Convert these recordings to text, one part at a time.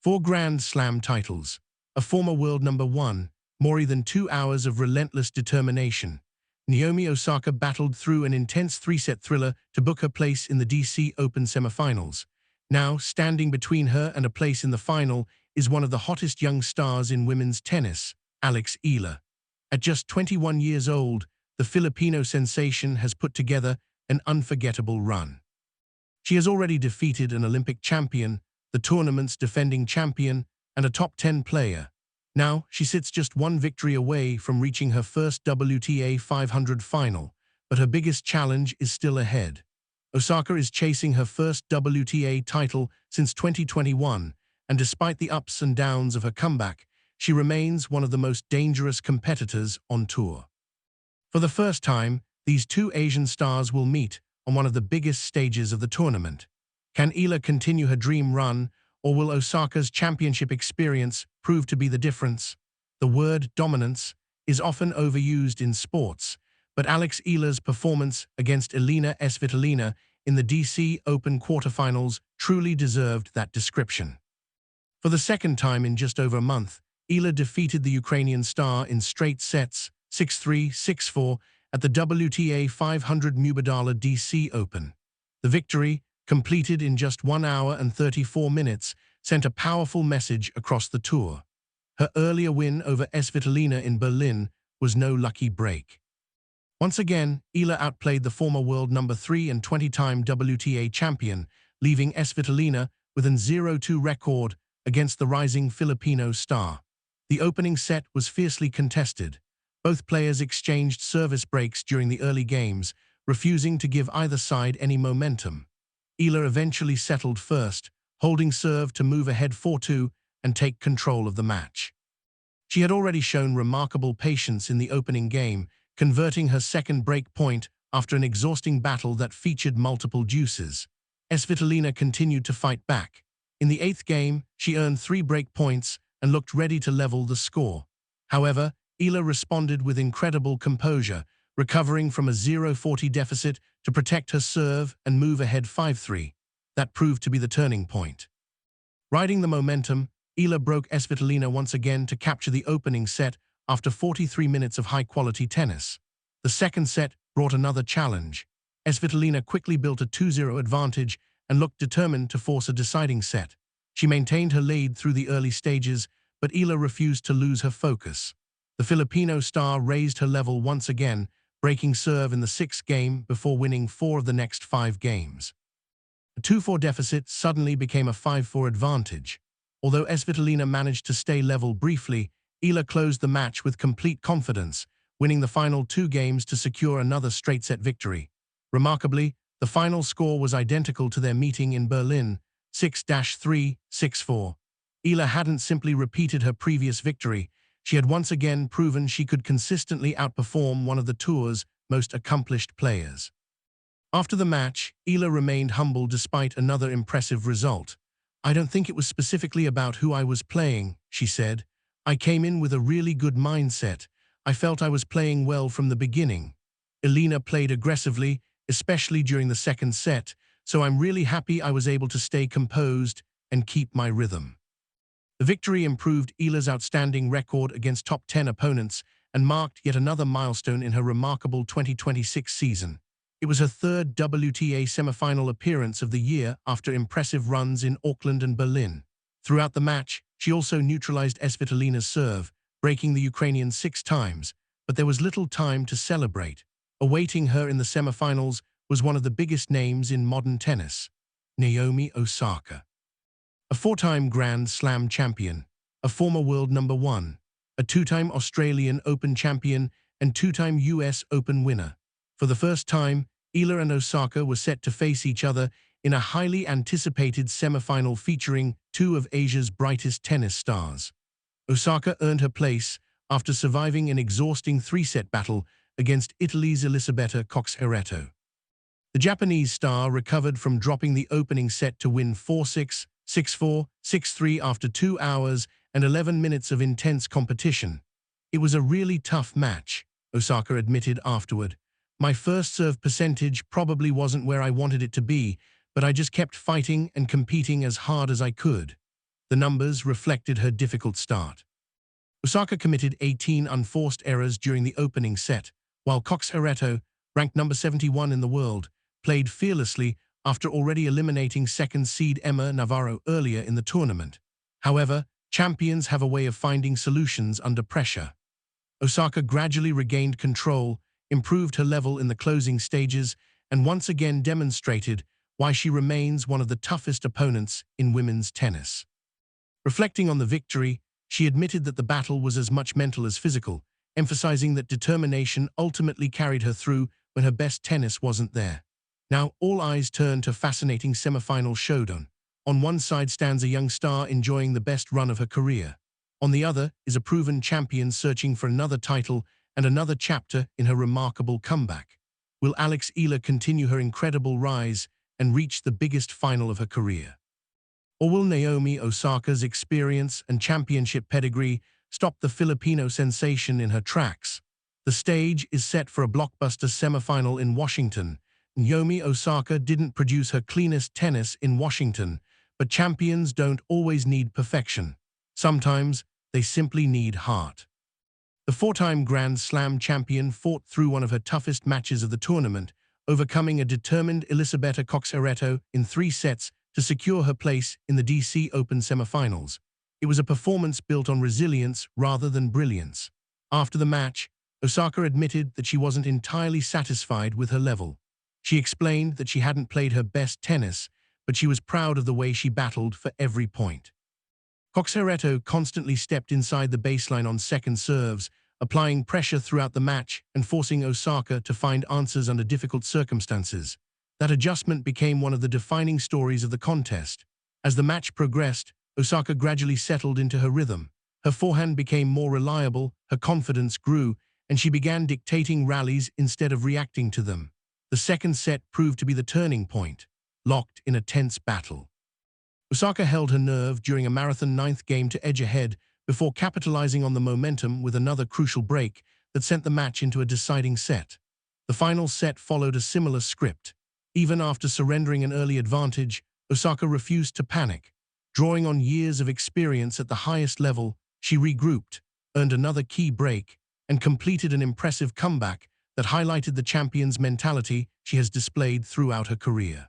4 Grand Slam titles, a former world number 1, more than 2 hours of relentless determination. Naomi Osaka battled through an intense 3-set thriller to book her place in the DC Open semifinals. Now, standing between her and a place in the final is one of the hottest young stars in women's tennis, Alex Eala. At just 21 years old, the Filipino sensation has put together an unforgettable run. She has already defeated an Olympic champion, the tournament's defending champion, and a top 10 player. Now, she sits just one victory away from reaching her first WTA 500 final, but her biggest challenge is still ahead. Osaka is chasing her first WTA title since 2021, and despite the ups and downs of her comeback, she remains one of the most dangerous competitors on tour. For the first time, these two Asian stars will meet on one of the biggest stages of the tournament. Can Eala continue her dream run, or will Osaka's championship experience prove to be the difference? The word dominance is often overused in sports, but Alex Eala's performance against Elena Svitolina in the DC Open quarterfinals truly deserved that description. For the second time in just over a month, Eala defeated the Ukrainian star in straight sets, 6-3, 6-4, at the WTA 500 Mubadala DC Open. The victory, completed in just 1 hour and 34 minutes, sent a powerful message across the tour. Her earlier win over Svitolina in Berlin was no lucky break. Once again, Eala outplayed the former world number 3 and 20-time WTA champion, leaving Svitolina with an 0-2 record against the rising Filipino star. The opening set was fiercely contested. Both players exchanged service breaks during the early games, refusing to give either side any momentum. Eala eventually settled first, holding serve to move ahead 4-2 and take control of the match. She had already shown remarkable patience in the opening game, converting her second break point after an exhausting battle that featured multiple deuces. Svitolina continued to fight back. In the 8th game, she earned 3 break points and looked ready to level the score. However, Eala responded with incredible composure, recovering from a 0-40 deficit to protect her serve and move ahead 5-3. That proved to be the turning point. Riding the momentum, Eala broke Svitolina once again to capture the opening set after 43 minutes of high-quality tennis. The second set brought another challenge. Svitolina quickly built a 2-0 advantage and looked determined to force a deciding set. She maintained her lead through the early stages, but Eala refused to lose her focus. The Filipino star raised her level once again, breaking serve in the 6th game before winning 4 of the next 5 games. A 2-4 deficit suddenly became a 5-4 advantage. Although Svitolina managed to stay level briefly, Eala closed the match with complete confidence, winning the final 2 games to secure another straight-set victory. Remarkably, the final score was identical to their meeting in Berlin, 6-3, 6-4. Eala hadn't simply repeated her previous victory. She had once again proven she could consistently outperform one of the tour's most accomplished players. After the match, Eala remained humble despite another impressive result. "I don't think it was specifically about who I was playing," she said. "I came in with a really good mindset. I felt I was playing well from the beginning. Elena played aggressively, especially during the second set, so I'm really happy I was able to stay composed and keep my rhythm." The victory improved Eala's outstanding record against top 10 opponents and marked yet another milestone in her remarkable 2026 season. It was her 3rd WTA semifinal appearance of the year after impressive runs in Auckland and Berlin. Throughout the match, she also neutralized Svitolina's serve, breaking the Ukrainian 6 times, but there was little time to celebrate. Awaiting her in the semifinals was one of the biggest names in modern tennis, Naomi Osaka. A 4-time Grand Slam champion, a former world number 1, a 2-time Australian Open champion and 2-time US Open winner. For the first time, Eala and Osaka were set to face each other in a highly anticipated semifinal featuring 2 of Asia's brightest tennis stars. Osaka earned her place after surviving an exhausting 3-set battle against Italy's Elisabetta Cox-Hereto. The Japanese star recovered from dropping the opening set to win 4-6, 6-4, 6-3 after 2 hours and 11 minutes of intense competition. "It was a really tough match," Osaka admitted afterward. "My first serve percentage probably wasn't where I wanted it to be, but I just kept fighting and competing as hard as I could." The numbers reflected her difficult start. Osaka committed 18 unforced errors during the opening set, while Cox-Herreto, ranked number 71 in the world, played fearlessly after already eliminating second seed Emma Navarro earlier in the tournament. However, champions have a way of finding solutions under pressure. Osaka gradually regained control, improved her level in the closing stages, and once again demonstrated why she remains one of the toughest opponents in women's tennis. Reflecting on the victory, she admitted that the battle was as much mental as physical, emphasizing that determination ultimately carried her through when her best tennis wasn't there. Now, all eyes turn to fascinating semi-final showdown. On one side stands a young star enjoying the best run of her career. On the other is a proven champion searching for another title and another chapter in her remarkable comeback. Will Alex Eala continue her incredible rise and reach the biggest final of her career? Or will Naomi Osaka's experience and championship pedigree stop the Filipino sensation in her tracks? The stage is set for a blockbuster semifinal in Washington. Naomi Osaka didn't produce her cleanest tennis in Washington, but champions don't always need perfection. Sometimes they simply need heart. The four-time Grand Slam champion fought through one of her toughest matches of the tournament, overcoming a determined Elisabetta Cox-Herreto in 3 sets to secure her place in the DC Open semifinals. It was a performance built on resilience rather than brilliance. After the match, Osaka admitted that she wasn't entirely satisfied with her level. She explained that she hadn't played her best tennis, but she was proud of the way she battled for every point. Cox-Herreto constantly stepped inside the baseline on second serves, applying pressure throughout the match and forcing Osaka to find answers under difficult circumstances. That adjustment became one of the defining stories of the contest. As the match progressed, Osaka gradually settled into her rhythm. Her forehand became more reliable, her confidence grew, and she began dictating rallies instead of reacting to them. The second set proved to be the turning point, locked in a tense battle. Osaka held her nerve during a marathon 9th game to edge ahead before capitalizing on the momentum with another crucial break that sent the match into a deciding set. The final set followed a similar script. Even after surrendering an early advantage, Osaka refused to panic. Drawing on years of experience at the highest level, she regrouped, earned another key break, and completed an impressive comeback that highlighted the champion's mentality she has displayed throughout her career.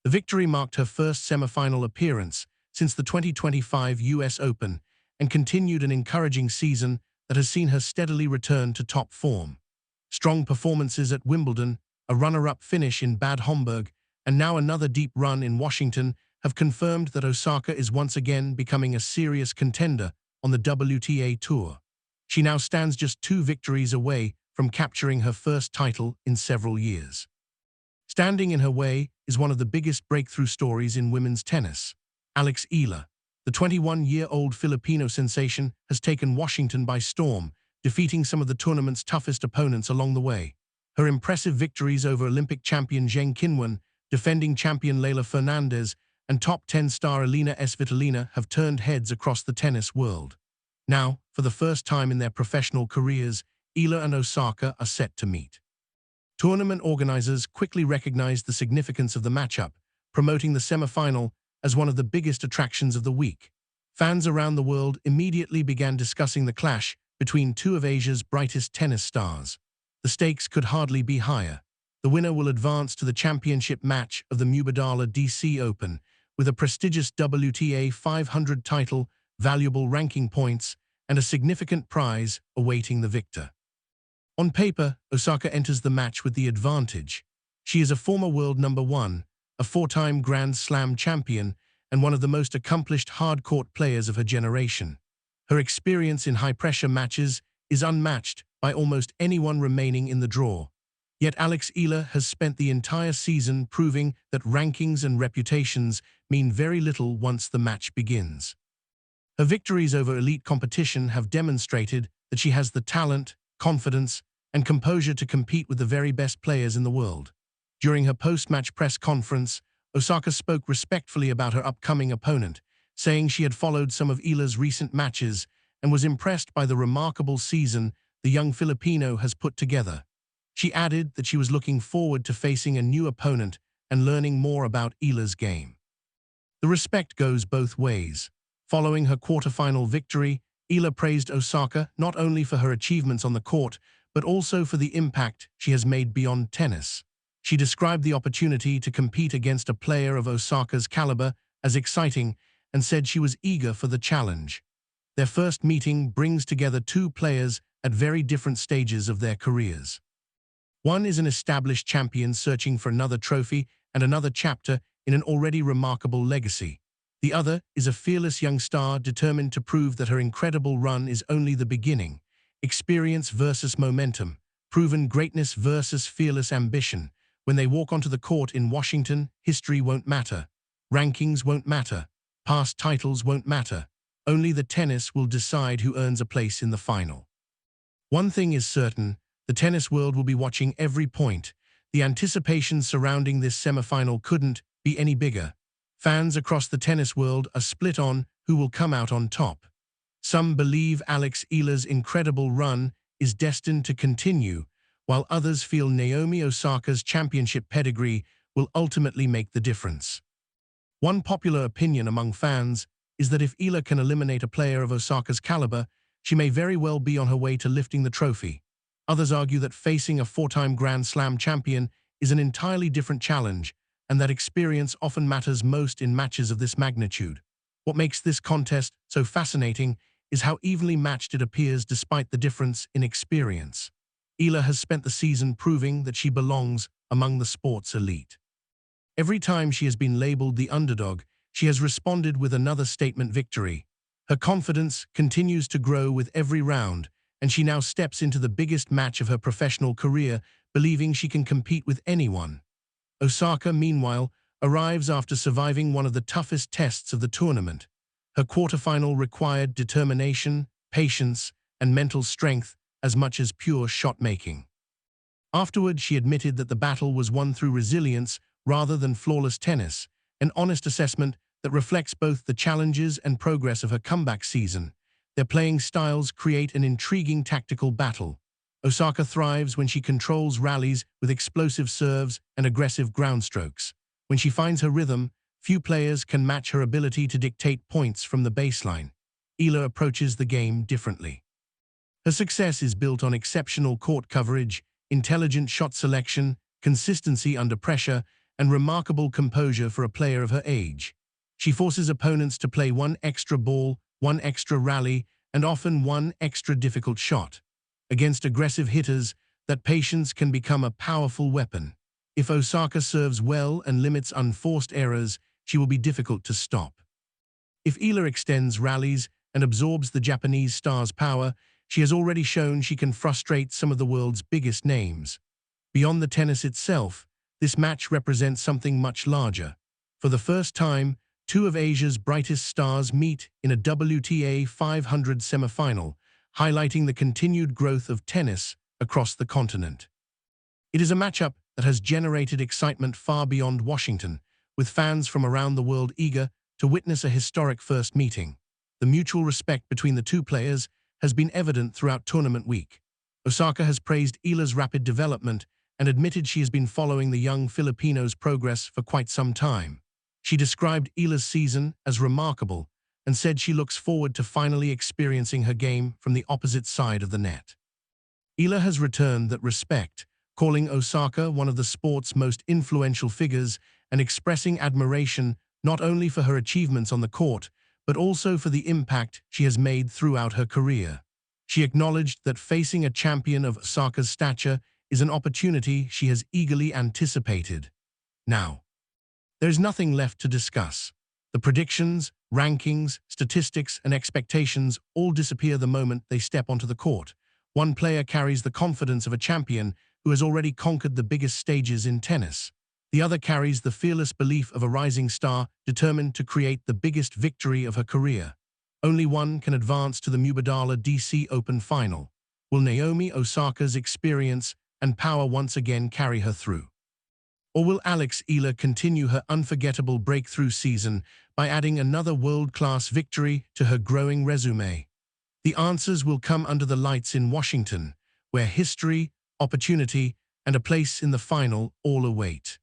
The victory marked her first semifinal appearance since the 2025 US Open and continued an encouraging season that has seen her steadily return to top form. Strong performances at Wimbledon, a runner-up finish in Bad Homburg, and now another deep run in Washington have confirmed that Osaka is once again becoming a serious contender on the WTA Tour. She now stands just 2 victories away from capturing her first title in several years. Standing in her way is one of the biggest breakthrough stories in women's tennis. Alex Eala, the 21-year-old Filipino sensation, has taken Washington by storm, defeating some of the tournament's toughest opponents along the way. Her impressive victories over Olympic champion Zheng Qinwen, defending champion Leylah Fernandez, and top 10 star Elina Svitolina have turned heads across the tennis world. Now, for the first time in their professional careers, Eala and Osaka are set to meet. Tournament organizers quickly recognized the significance of the matchup, promoting the semifinal as one of the biggest attractions of the week. Fans around the world immediately began discussing the clash between 2 of Asia's brightest tennis stars. The stakes could hardly be higher. The winner will advance to the championship match of the Mubadala DC Open, with a prestigious WTA 500 title, valuable ranking points, and a significant prize awaiting the victor. On paper, Osaka enters the match with the advantage. She is a former world number 1, a 4-time Grand Slam champion, and one of the most accomplished hard-court players of her generation. Her experience in high-pressure matches is unmatched by almost anyone remaining in the draw. Yet Alex Eala has spent the entire season proving that rankings and reputations mean very little once the match begins. Her victories over elite competition have demonstrated that she has the talent, confidence, and composure to compete with the very best players in the world. During her post-match press conference, Osaka spoke respectfully about her upcoming opponent, saying she had followed some of Eala's recent matches and was impressed by the remarkable season the young Filipino has put together. She added that she was looking forward to facing a new opponent and learning more about Eala's game. The respect goes both ways. Following her quarterfinal victory, Eala praised Osaka not only for her achievements on the court, but also for the impact she has made beyond tennis. She described the opportunity to compete against a player of Osaka's caliber as exciting and said she was eager for the challenge. Their first meeting brings together two players at very different stages of their careers. One is an established champion searching for another trophy and another chapter in an already remarkable legacy. The other is a fearless young star determined to prove that her incredible run is only the beginning. Experience versus momentum, proven greatness versus fearless ambition. When they walk onto the court in Washington, history won't matter. Rankings won't matter. Past titles won't matter. Only the tennis will decide who earns a place in the final. One thing is certain, the tennis world will be watching every point. The anticipation surrounding this semifinal couldn't be any bigger. Fans across the tennis world are split on who will come out on top. Some believe Alex Eala's incredible run is destined to continue, while others feel Naomi Osaka's championship pedigree will ultimately make the difference. One popular opinion among fans is that if Eala can eliminate a player of Osaka's caliber, she may very well be on her way to lifting the trophy. Others argue that facing a four-time Grand Slam champion is an entirely different challenge, and that experience often matters most in matches of this magnitude. What makes this contest so fascinating is how evenly matched it appears despite the difference in experience. Eala has spent the season proving that she belongs among the sport's elite. Every time she has been labeled the underdog, she has responded with another statement victory. Her confidence continues to grow with every round, and she now steps into the biggest match of her professional career, believing she can compete with anyone. Osaka, meanwhile, arrives after surviving one of the toughest tests of the tournament. Her quarterfinal required determination, patience, and mental strength as much as pure shot-making. Afterward, she admitted that the battle was won through resilience rather than flawless tennis, an honest assessment that reflects both the challenges and progress of her comeback season. Their playing styles create an intriguing tactical battle. Osaka thrives when she controls rallies with explosive serves and aggressive ground strokes. When she finds her rhythm, few players can match her ability to dictate points from the baseline. Eala approaches the game differently. Her success is built on exceptional court coverage, intelligent shot selection, consistency under pressure, and remarkable composure for a player of her age. She forces opponents to play one extra ball, one extra rally, and often one extra difficult shot. Against aggressive hitters, that patience can become a powerful weapon. If Osaka serves well and limits unforced errors, she will be difficult to stop. If Eala extends rallies and absorbs the Japanese star's power, she has already shown she can frustrate some of the world's biggest names. Beyond the tennis itself, this match represents something much larger. For the first time, two of Asia's brightest stars meet in a WTA 500 semifinal, highlighting the continued growth of tennis across the continent. It is a matchup that has generated excitement far beyond Washington, with fans from around the world eager to witness a historic first meeting. The mutual respect between the two players has been evident throughout tournament week. Osaka has praised Eala's rapid development and admitted she has been following the young Filipino's progress for quite some time. She described Eala's season as remarkable and said she looks forward to finally experiencing her game from the opposite side of the net. Eala has returned that respect, calling Osaka one of the sport's most influential figures and expressing admiration not only for her achievements on the court, but also for the impact she has made throughout her career. She acknowledged that facing a champion of Osaka's stature is an opportunity she has eagerly anticipated. Now, there's nothing left to discuss. The predictions, rankings, statistics, and expectations all disappear the moment they step onto the court. One player carries the confidence of a champion who has already conquered the biggest stages in tennis. The other carries the fearless belief of a rising star determined to create the biggest victory of her career. Only one can advance to the Mubadala DC Open final. Will Naomi Osaka's experience and power once again carry her through? Or will Alex Eala continue her unforgettable breakthrough season by adding another world-class victory to her growing resume? The answers will come under the lights in Washington, where history, opportunity, and a place in the final all await.